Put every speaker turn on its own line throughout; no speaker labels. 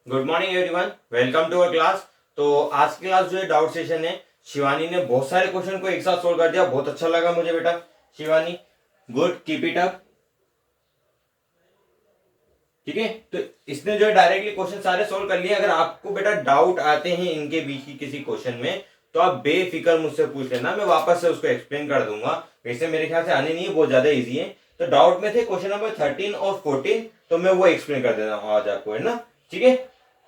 Good morning everyone, welcome to our class. तो आज की क्लास जो है डाउट सेशन है। शिवानी ने बहुत सारे क्वेश्चन को एक साथ सोल्व कर दिया, बहुत अच्छा लगा मुझे बेटा। Shivani good, keep it up. ठीक है, तो इसने जो है डायरेक्टली क्वेश्चन सारे सोल्व कर लिए। अगर आपको बेटा डाउट आते हैं इनके बीच की किसी क्वेश्चन में तो आप बेफिक्र मुझसे पूछ लेना, मैं वापस से उसको एक्सप्लेन कर दूंगा। वैसे मेरे ख्याल से आने नहीं है, बहुत ज्यादा इजी है। तो डाउट में थे क्वेश्चन नंबर 13 और 14, तो मैं वो एक्सप्लेन कर देता हूँ आज आपको, है ना। ठीक है,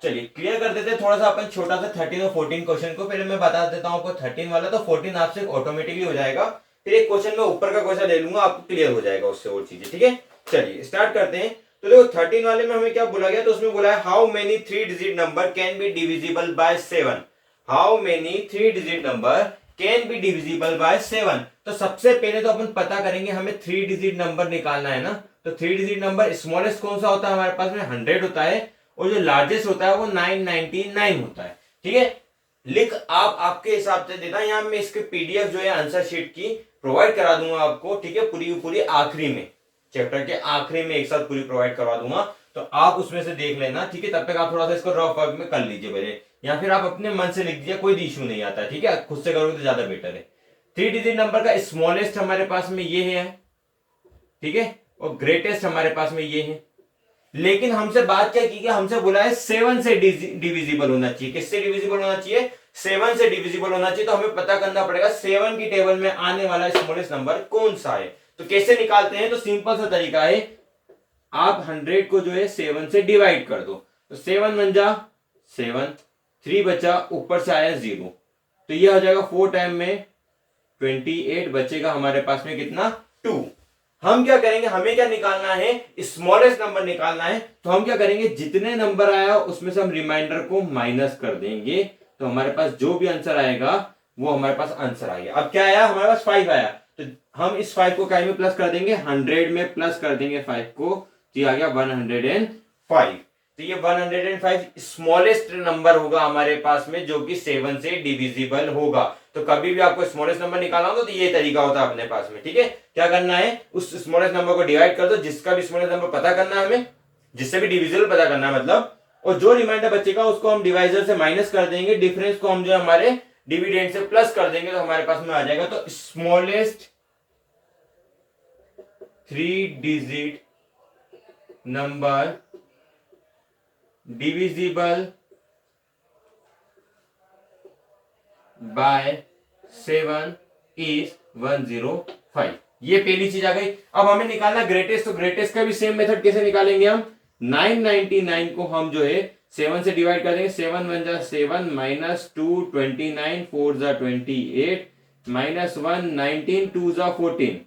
चलिए क्लियर कर देते हैं थोड़ा सा अपन छोटा सा 13 और 14 क्वेश्चन को। पहले मैं बता देता हूँ आपको 13 वाला, तो 14 आपसे ऑटोमेटिकली हो जाएगा। फिर एक क्वेश्चन में ऊपर का क्वेश्चन ले लूंगा, आपको क्लियर हो जाएगा उससे और चीजें। ठीक है, चलिए स्टार्ट करते हैं। तो देखो 13 वाले में हमें क्या बोला गया, तो उसमें बोला है how many 3 digit number can be divisible by 7। How many 3 digit number can be divisible by 7। तो सबसे पहले तो अपन पता करेंगे, हमें 3 डिजिट नंबर निकालना है ना। तो 3 डिजिट नंबर स्मॉलेस्ट कौन सा होता है हमारे पास में, 100 होता है, और जो लार्जेस्ट होता है वो 999 होता है। ठीक है, लिख आप आपके हिसाब से देना। यहाँ मैं इसके पीडीएफ जो है आंसर शीट की प्रोवाइड करा दूंगा आपको। ठीक है, पूरी पूरी आखिरी में, चैप्टर के आखिरी में एक साथ पूरी प्रोवाइड करवा दूंगा, तो आप उसमें से देख लेना। ठीक है, तब तक आप थोड़ा सा इसको रफ वर्क में कर लीजिए पहले, या फिर आप अपने मन से लिख दीजिए, कोई इशू नहीं आता। ठीक है, खुद से करोगे तो ज्यादा बेटर है। 3 डिजिट नंबर का स्मॉलेस्ट हमारे पास में ये है, ठीक है, और ग्रेटेस्ट हमारे पास में ये है। लेकिन हमसे बात क्या की गई, हमसे बोला है 7 से डिविजिबल होना चाहिए। किससे डिविजिबल होना चाहिए, 7 से डिविजिबल होना चाहिए। तो हमें पता करना पड़ेगा 7 की टेबल में आने वाला स्मॉलेस्ट नंबर कौन सा है। तो कैसे निकालते हैं, तो सिंपल सा तरीका है, आप 100 को जो है 7 से डिवाइड कर दो। तो 7 बन जा 7, 3 बचा, ऊपर से आया 0, तो ये हो जाएगा 4 टाइम में 28, बचेगा हमारे पास में कितना, 2। हम क्या करेंगे, हमें क्या निकालना है, स्मॉलेस्ट नंबर निकालना है। तो हम क्या करेंगे, जितने नंबर आया उसमें से हम रिमाइंडर को माइनस कर देंगे, तो हमारे पास जो भी आंसर आएगा वो हमारे पास आंसर आ गया। अब क्या आया, हमारे पास 5 आया, तो हम इस 5 को क्या में प्लस कर देंगे, 100 में प्लस कर देंगे 5 को, तो ये आ गया 105। तो ये 105 स्मॉलेस्ट नंबर होगा हमारे पास में, जो कि 7 से डिविजिबल होगा। तो कभी भी आपको स्मॉलेस्ट नंबर निकालना हो तो ये तरीका होता है अपने पास में। ठीक है, क्या करना है, उस स्मॉलेस्ट नंबर को डिवाइड कर दो, जिसका भी स्मॉलेस्ट नंबर पता करना है हमें, जिससे भी डिविजिबल पता करना है मतलब, और जो रिमाइंडर बचेगा उसको हम डिवाइजर से माइनस कर देंगे, डिफरेंस को हम जो हमारे डिविडेंड से प्लस कर देंगे, तो हमारे पास में आ जाएगा। तो smallest 3 digit number divisible by 7 is 105। ये पहली चीज आ गई। अब हमें निकालना ग्रेटेस्ट, तो ग्रेटेस्ट का भी सेम मेथड कैसे निकालेंगे हम, 999 को हम जो है 7 से डिवाइड कर देंगे। 7 1 जा 7, माइनस 2 29, 4 जा 28, माइनस 1 19, 2 जा 14,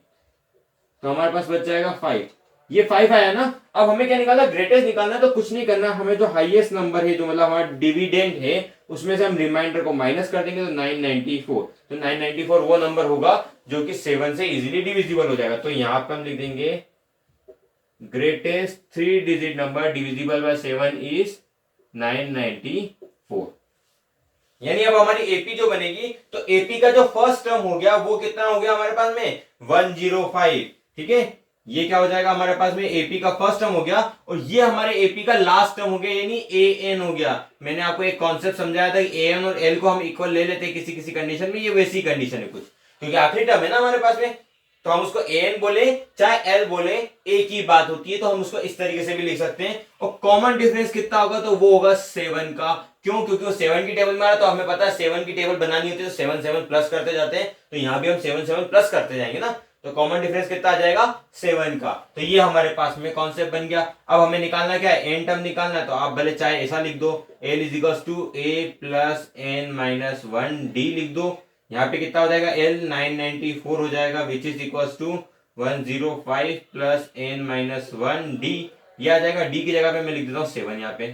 तो हमारे पास बच जाएगा 5। ये 5 आया ना। अब हमें क्या निकालना, ग्रेटेस्ट निकालना है। तो कुछ नहीं करना, हमें जो हाईएस्ट नंबर है, जो मतलब हमारा डिविडेंड है, उसमें से हम रिमाइंडर को माइनस कर देंगे, तो 994। तो 994 वो नंबर होगा जो कि 7 से इजीली डिविजिबल हो जाएगा। तो यहां पर हम लिख देंगे greatest 3 digit number divisible by 7 is 994। यानी अब हमारी एपी जो बनेगी, तो एपी का जो फर्स्ट टर्म हो गया वो कितना हो गया हमारे पास में, 105। ठीक है, ये क्या हो जाएगा हमारे पास में, एपी का फर्स्ट टर्म हो गया, और ये हमारे एपी का लास्ट टर्म हो गया, यानी ए एन हो गया। मैंने आपको एक कॉन्सेप्ट समझाया था, ए एन और एल को हम इक्वल ले लेते हैं किसी किसी कंडीशन में, ये वैसी कंडीशन है कुछ, क्योंकि आखिरी टर्म है ना हमारे पास में, तो हम उसको ए एन बोले चाहे एल बोले, एक ही बात होती है। तो हम उसको इस तरीके से भी लिख सकते हैं। और कॉमन डिफरेंस कितना होगा, तो वो होगा 7 का। क्यों, क्योंकि वो 7 की टेबल में आ रहा, तो हमें पता है 7 की टेबल बनानी होती है तो 7 7 प्लस करते जाते हैं, तो यहां भी हम 7 7 प्लस करते जाएंगे ना। तो कॉमन डिफरेंस कितना आ जाएगा, 7 का। तो ये हमारे पास में कॉन्सेप्ट बन गया। अब हमें निकालना क्या है, एन टर्म निकालना है। तो आप भले चाहे ऐसा लिख दो, l is equals to a plus n minus 1 d लिख दो। यहाँ पे कितना हो जाएगा, एल 994 हो जाएगा, which is equals to 105 plus n minus 1 d. ये आ जाएगा, डी की जगह पे मैं लिख देता हूँ 7 यहाँ पे।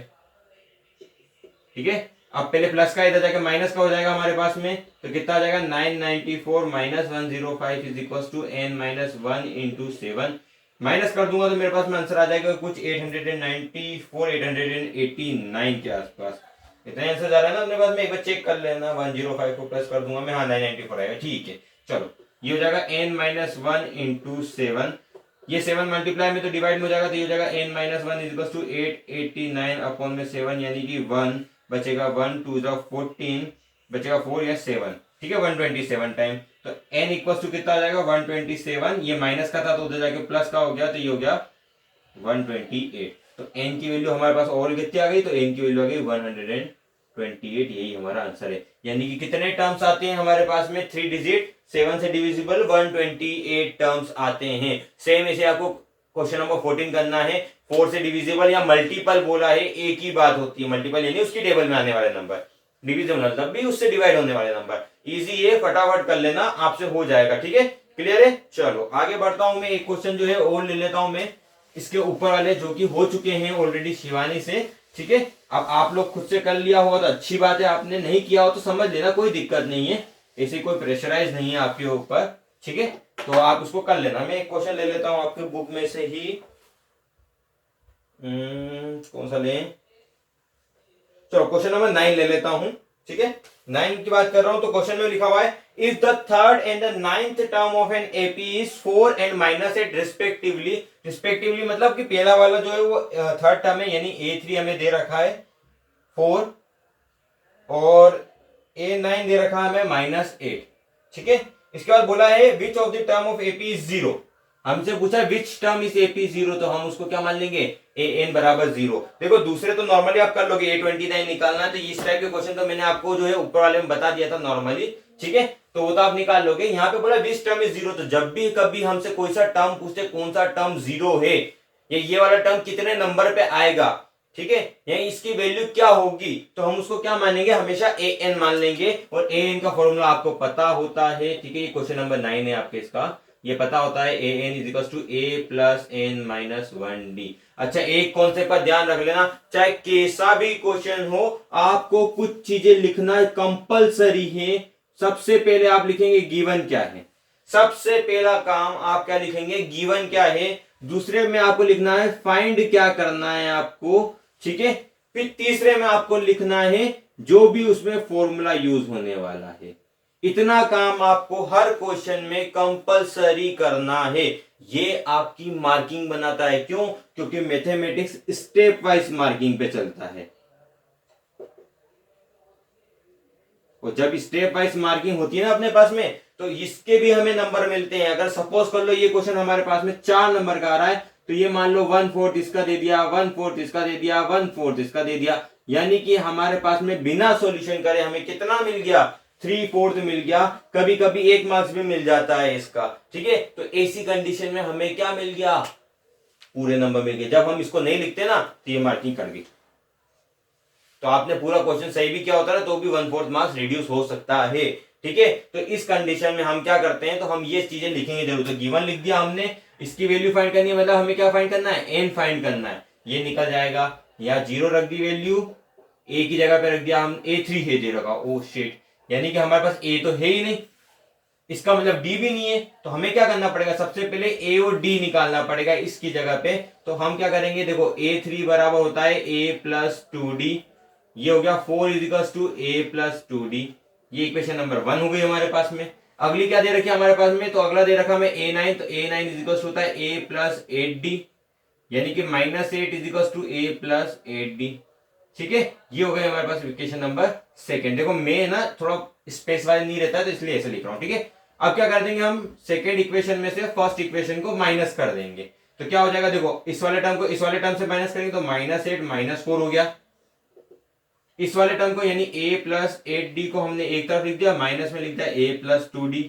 ठीक है, अब पहले प्लस का इधर जाके माइनस का हो जाएगा हमारे पास में, तो कितना आ जाएगा, 994 minus 105 is equal to n minus 1 into 7। Minus कर दूंगा तो मेरे पास में आंसर आ जाएगा कुछ 894 889 के आसपास। इतना आंसर जा रहा है ना अपने पास में, एक बार चेक कर लेना। 105 को प्लस कर दूंगा मैं, हाँ 994 आएगा। ठीक है, चलो ये हो जाएगा n माइनस 1 इंटू 7। ये 7 मल्टीप्लाई में तो डिवाइड में हो जाएगा, तो ये हो जाएगा n minus one is to 889 upon में 7 यानी कि 1 बचेगा, 1 2 14 बचेगा 4 या 7, ठीक है 127 टाइम। तो n इक्वल टू कितना आ जाएगा 127, ये माइनस का था तो उधर जाके प्लस का हो गया, तो ये हो गया 128। तो n की वैल्यू हमारे पास और कितनी आ गई, तो n की वैल्यू आ गई 128, यही हमारा आंसर है। यानी कि कितने टर्म्स आते हैं हमारे पास में 3 डिजिट 7 से डिविजिबल 128 टर्म्स आते हैं। सेम इसे आपको क्वेश्चन नंबर 14 करना है, 4 से डिविजिबल या मल्टीपल बोला है, एक ही बात होती है, मल्टीपल यानी उसकी टेबल में आने वाले नंबर, डिविजिबल मतलब भी उससे डिवाइड होने वाले नंबर। इजी है, फटाफट कर लेना, आपसे हो जाएगा, ठीक है क्लियर है। चलो आगे बढ़ता हूं मैं, एक क्वेश्चन जो है और ले लेता हूं मैं, इसके ऊपर वाले जो कि हो चुके हैं ऑलरेडी शिवानी से, ठीक है। अब आप लोग खुद से कर लिया होगा तो अच्छी बात है, आपने नहीं किया हो तो समझ लेना, कोई दिक्कत नहीं है, ऐसे कोई प्रेशराइज नहीं है आपके ऊपर, ठीक है। तो आप उसको कर लेना। मैं एक क्वेश्चन ले लेता हूं आपके बुक में से ही, कौन सा लें, चलो क्वेश्चन नंबर 9 ले लेता हूं, ठीक है। 9 की बात कर रहा हूं, तो क्वेश्चन में लिखा हुआ है if the third and the ninth term of an AP is 4 and -8 respectively, respectively मतलब कि पहला वाला जो है वो थर्ड टर्म है, यानी A3 हमें दे रखा है 4 और A9 दे रखा है हमें -8, ठीक है। इसके बाद बोला है which of the term of AP is 0, हमसे पूछा है विच टर्म इज एपी 0, तो हम उसको क्या मान लेंगे an बराबर 0। देखो दूसरे तो नॉर्मली आप कर लोगे, A29 निकालना है तो इस टाइप के क्वेश्चन तो मैंने आपको जो है ऊपर वाले में बता दिया था नॉर्मली, ठीक है, तो वो तो आप निकाल लोगे। यहाँ पे बोला विच टर्म इज 0, तो जब भी कभी हमसे कोई सा टर्म पूछते कौन सा टर्म 0 है, ये वाला टर्म कितने नंबर पे आएगा, ठीक है, यानी इसकी वैल्यू क्या होगी, तो हम उसको क्या मानेंगे, हमेशा an मान लेंगे। और an का फॉर्मूला आपको पता होता है, ठीक है, ये क्वेश्चन नंबर 9 है आपके, इसका ये पता होता है an is equal to a plus n minus 1d। अच्छा एक कॉन्सेप्ट का ध्यान रख लेना, चाहे कैसा भी क्वेश्चन हो आपको कुछ चीजें लिखना कंपलसरी है। सबसे पहले आप लिखेंगे गिवन क्या है, सबसे पहला काम आप क्या लिखेंगे, गिवन क्या है। दूसरे में आपको लिखना है फाइंड क्या करना है आपको, ठीक है। फिर तीसरे में आपको लिखना है जो भी उसमें फॉर्मूला यूज होने वाला है। इतना काम आपको हर क्वेश्चन में कंपलसरी करना है। ये आपकी मार्किंग बनाता है, क्यों, क्योंकि मैथमेटिक्स स्टेप वाइज मार्किंग पे चलता है, और जब स्टेप वाइज मार्किंग होती है ना अपने पास में, तो इसके भी हमें नंबर मिलते हैं। अगर सपोज कर लो ये क्वेश्चन हमारे पास में 4 नंबर का आ रहा है, तो ये मान लो 1/4 इसका दे दिया, 1/4 इसका दे दिया, 1/4 इसका दे दिया, यानी कि हमारे पास में बिना सॉल्यूशन करे हमें कितना मिल गया, 3/4 मिल गया। कभी कभी 1 मार्क्स भी मिल जाता है इसका, ठीक है। तो ऐसी कंडीशन में हमें क्या मिल गया, पूरे नंबर मिल गए। जब हम इसको नहीं लिखते ना तो ये मार्किंग कर गई, तो आपने पूरा क्वेश्चन सही भी किया होता है तो भी 1/4 मार्क्स रिड्यूस हो सकता है, ठीक है। तो इस कंडीशन में हम क्या करते हैं, तो हम ये चीजें लिखेंगे जरूर। तो गिवन लिख दिया हमने, इसकी वैल्यू फाइंड करनी है, मतलब हमें क्या फाइंड करना है, एन फाइंड करना है, ये निकल जाएगा। या 0 रख दी वैल्यू, ए की जगह पे रख दिया हम A3 है दे रखा, ओ शिट, यानी कि हमारे पास ए तो है ही नहीं, इसका मतलब डी भी नहीं है। तो हमें क्या करना पड़ेगा, सबसे पहले ए और डी निकालना पड़ेगा इसकी जगह पे। तो हम क्या करेंगे, देखो A3 बराबर होता है a प्लस 2d, ये हो गया 4 equals to a plus 2d, ये इक्वेशन नंबर 1 हो गई हमारे पास में। अगली क्या दे रखी है हमारे पास में, तो अगला दे रखा हमें A9, तो A9 इजिकल्स होता है a प्लस 8d, यानी कि -8 equals to a plus 8d, ठीक है। ये हो गया हमारे पास इक्वेशन नंबर 2। देखो मैं ना थोड़ा स्पेस वाइज नहीं रहता है तो इसलिए ऐसे लिख रहा हूं, ठीक है। अब क्या कर देंगे, हम सेकेंड इक्वेशन में से फर्स्ट इक्वेशन को माइनस कर देंगे, तो क्या हो जाएगा, देखो इस वाले टर्म को इस वाले टर्म से माइनस करेंगे तो -8 -4 हो गया। इस वाले टर्म को यानी a प्लस 8d को हमने एक तरफ लिख दिया, माइनस में लिख दिया a प्लस 2d,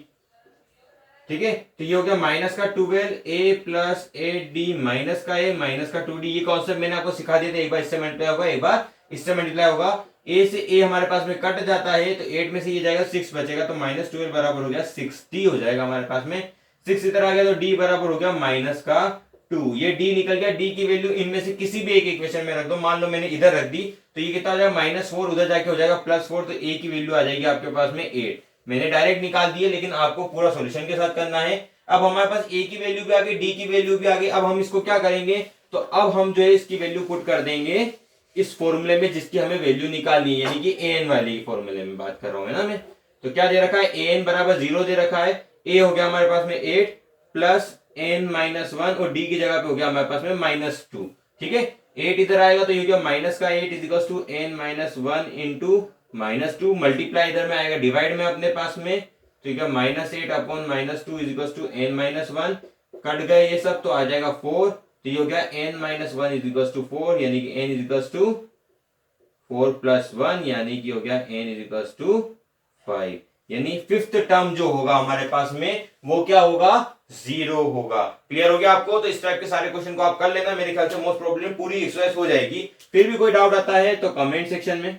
ठीक है। तो ये हो गया माइनस का 12 a प्लस 8d माइनस का a माइनस का 2d। ये कॉन्सेप्ट मैंने आपको सिखा दिया था, एक बार इससे मल्टीप्लाई होगा, एक बार इससे मल्टीप्लाई होगा। a से a हमारे पास में कट जाता है, तो 8 में से ये जाएगा 6 बचेगा, तो -12 बराबर हो गया 60 हो जाएगा हमारे पास में। 6 इधर आ गया तो d बराबर हो गया -2। ये d निकल गया, d की वैल्यू इनमें से किसी भी एक इक्वेशन में रख दो। मान लो मैंने इधर रख दी, तो ये कितना हो जाएगा -4, उधर जाके हो जाएगा +4, तो a की वैल्यू आ जाएगी आपके पास में 8। मैंने डायरेक्ट निकाल दिए, लेकिन आपको पूरा सॉल्यूशन के साथ करना है। अब हमारे पास a की वैल्यू भी आ गई, d की वैल्यू भी आ गई। अब हम इसको क्या करेंगे, तो अब हम जो है इसकी वैल्यू पुट कर देंगे इस फॉर्मूले में जिसकी हमें वैल्यू निकालनी है, यानी कि an वाली फॉर्मूले में बात कर रहा हूं है ना मैं। तो क्या दे रखा है, an बराबर 0 दे रखा है, a हो गया हमारे पास में 8 प्लस n-1 और d की जगह पे हो गया हमारे पास में -2। ठीक है, 8 इधर आएगा तो ये क्या माइनस का 8 is equal to n-1 into -2, multiply इधर में आएगा डिवाइड में अपने पास में, तो ये क्या -8 upon -2 is equal to n-1, cut गए ये सब तो आ जाएगा 4, तो ये हो गया n-1 इज इक्वल टू 4, यानी कि n is equal to 4 plus 1, यानी कि हो गया n इज इक्वल टू 5, यानी फिफ्थ टर्म जो होगा हमारे पास में वो क्या होगा, 0 होगा। क्लियर हो गया आपको? तो इस टाइप के सारे क्वेश्चन को आप कर लेना, मेरे ख्याल से मोस्ट प्रॉब्लम पूरी एक्सरसाइज हो जाएगी। फिर भी कोई डाउट आता है तो कमेंट सेक्शन में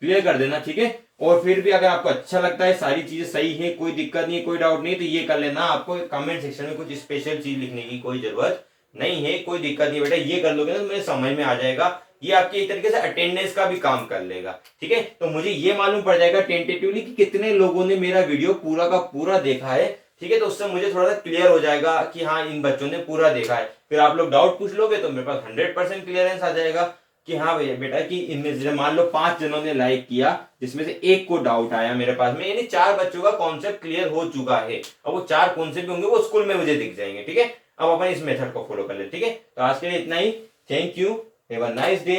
क्लियर कर देना, ठीक है। और फिर भी अगर आपको अच्छा लगता है, सारी चीजें सही है, कोई दिक्कत नहीं है, कोई डाउट नहीं, तो ये कर लेना। आपको कमेंट सेक्शन में कुछ स्पेशल चीज लिखने की कोई जरूरत नहीं है, कोई दिक्कत नहीं बेटा, ये कर लोगे ना तो मुझे समझ में आ जाएगा, ये आपकी एक तरीके से अटेंडेंस का भी काम कर लेगा, ठीक है। तो मुझे ये मालूम पड़ जाएगा टेंटेटिवली कि कितने लोगों ने मेरा वीडियो पूरा का पूरा देखा है, ठीक है। तो उससे मुझे थोड़ा सा क्लियर हो जाएगा कि हाँ इन बच्चों ने पूरा देखा है। फिर आप लोग डाउट पूछ लोगे तो मेरे पास 100% क्लियरेंस आ जाएगा कि हाँ भैया बेटा कि इनमें से मान लो 5 जनों ने लाइक किया, जिसमें से एक को डाउट आया मेरे पास में, यानी 4 बच्चों का कॉन्सेप्ट क्लियर हो चुका है। अब वो 4 कौन से भी होंगे वो स्कूल में मुझे दिख जाएंगे, ठीक है। अब अपन इस मेथड को फॉलो कर ले, ठीक है। तो आज के लिए इतना ही, thank you, have a nice day,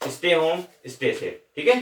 stay home, stay safe, ठीक है।